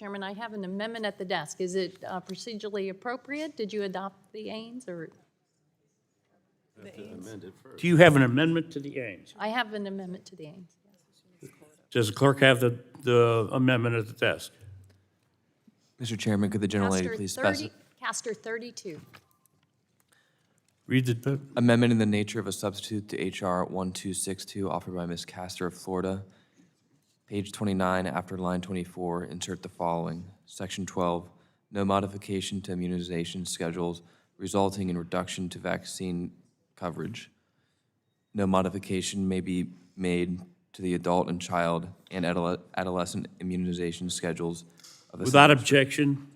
Chairman. I have an amendment at the desk. Is it procedurally appropriate? Did you adopt the Ains, or? Do you have an amendment to the Ains? I have an amendment to the Ains. Does the clerk have the amendment at the desk? Mr. Chairman, could the gentlelady please specify? Castor 32. Read the, Amendment in the nature of a substitute to H.R. 1262 offered by Ms. Castor of Florida. Page 29, after line 24, insert the following. Section 12, no modification to immunization schedules resulting in reduction to vaccine coverage. No modification may be made to the adult and child and adolescent immunization schedules of the without objection,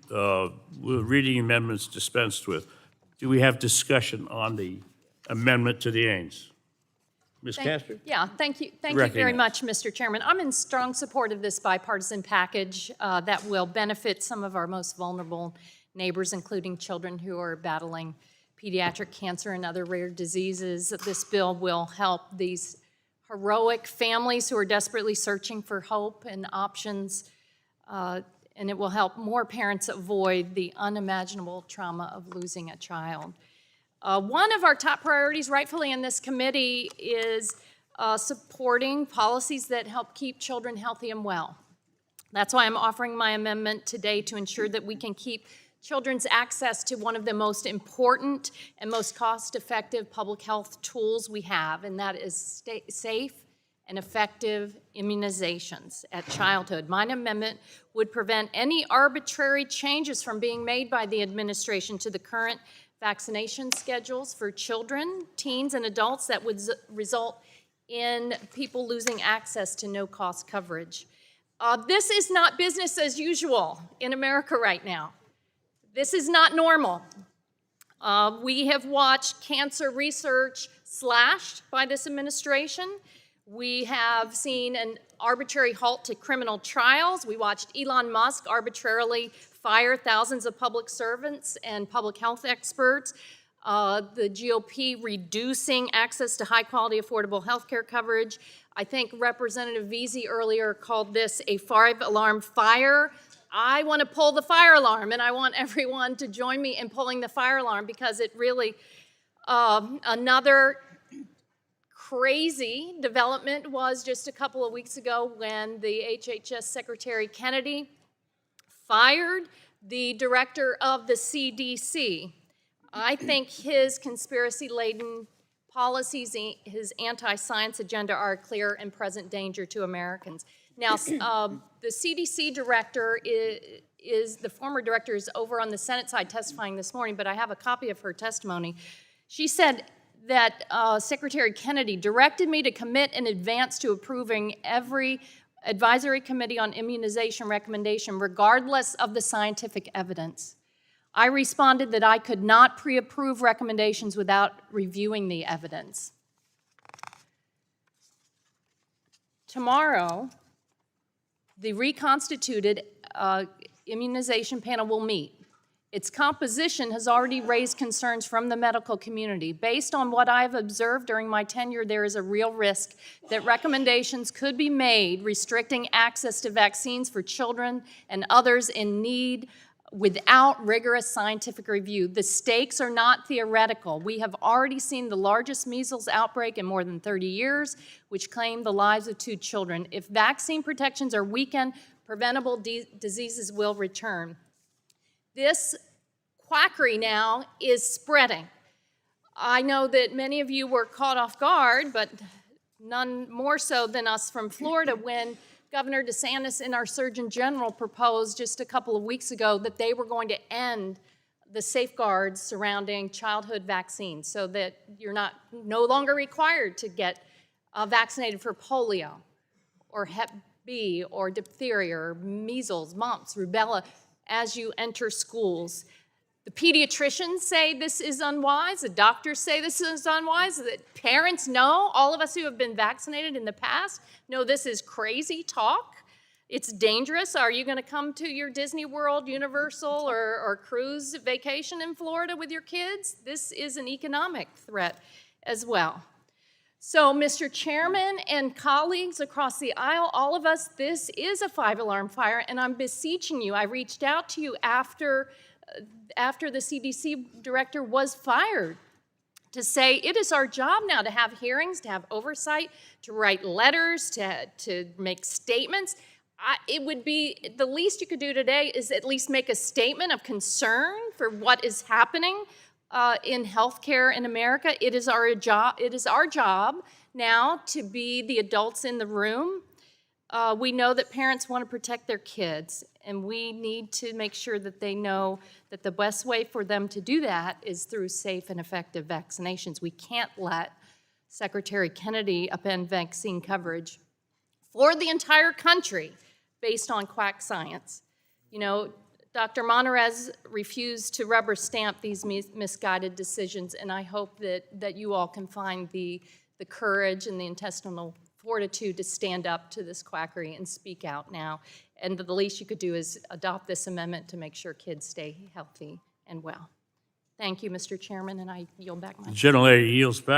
reading amendments dispensed with. Do we have discussion on the amendment to the Ains? Ms. Castor? Yeah, thank you very Recognized. much, Mr. Chairman. I'm in strong support of this bipartisan package that will benefit some of our most vulnerable neighbors, including children who are battling pediatric cancer and other rare diseases. This bill will help these heroic families who are desperately searching for hope and options, and it will help more parents avoid the unimaginable trauma of losing a child. One of our top priorities, rightfully in this committee, is supporting policies that help keep children healthy and well. That's why I'm offering my amendment today to ensure that we can keep children's access to one of the most important and most cost-effective public health tools we have, and that is safe and effective immunizations at childhood. My amendment would prevent any arbitrary changes from being made by the administration to the current vaccination schedules for children, teens, and adults that would result in people losing access to no-cost coverage. This is not business as usual in America right now. This is not normal. We have watched cancer research slashed by this administration. We have seen an arbitrary halt to criminal trials. We watched Elon Musk arbitrarily fire thousands of public servants and public health experts. The GOP reducing access to high-quality, affordable health care coverage. I think Representative Veazey earlier called this a five-alarm fire. I want to pull the fire alarm, and I want everyone to join me in pulling the fire alarm, because it really, another crazy development was just a couple of weeks ago when the HHS Secretary Kennedy fired the director of the CDC. I think his conspiracy-laden policies, his anti-science agenda are a clear and present danger to Americans. Now, the CDC director is the former director is over on the Senate side testifying this morning, but I have a copy of her testimony. She said that Secretary Kennedy directed me to commit in advance to approving every advisory committee on immunization recommendation, regardless of the scientific evidence. I responded that I could not pre-approve recommendations without reviewing the evidence. Tomorrow, the reconstituted immunization panel will meet. Its composition has already raised concerns from the medical community. Based on what I've observed during my tenure, there is a real risk that recommendations could be made restricting access to vaccines for children and others in need without rigorous scientific review. The stakes are not theoretical. We have already seen the largest measles outbreak in more than 30 years, which claimed the lives of 2 children. If vaccine protections are weakened, preventable diseases will return. This quackery now is spreading. I know that many of you were caught off guard, but none more so than us from Florida when Governor DeSantis and our Surgeon General proposed just a couple of weeks ago that they were going to end the safeguards surrounding childhood vaccines so that you're no longer required to get vaccinated for polio or Hep B or diphtheria or measles, mumps, rubella as you enter schools. The pediatricians say this is unwise. The doctors say this is unwise. The parents know, all of us who have been vaccinated in the past know this is crazy talk. It's dangerous. Are you going to come to your Disney World, Universal, or cruise vacation in Florida with your kids? This is an economic threat as well. So, Mr. Chairman and colleagues across the aisle, all of us, this is a 5-alarm fire, and I'm beseeching you. I reached out to you after the CDC director was fired to say it is our job now to have hearings, to have oversight, to write letters, to make statements. It would be, the least you could do today is at least make a statement of concern for what is happening in healthcare in America. It is our job now to be the adults in the room. We know that parents want to protect their kids, and we need to make sure that they know that the best way for them to do that is through safe and effective vaccinations. We can't let Secretary Kennedy upend vaccine coverage for the entire country based on quack science. You know, Dr. Monterez refused to rubber stamp these misguided decisions, and I hope that you all can find the courage and the intestinal fortitude to stand up to this quackery and speak out now. And the least you could do is adopt this amendment to make sure kids stay healthy and well. Thank you, Mr. Chairman, and I yield back my time. The gentlelady yields back.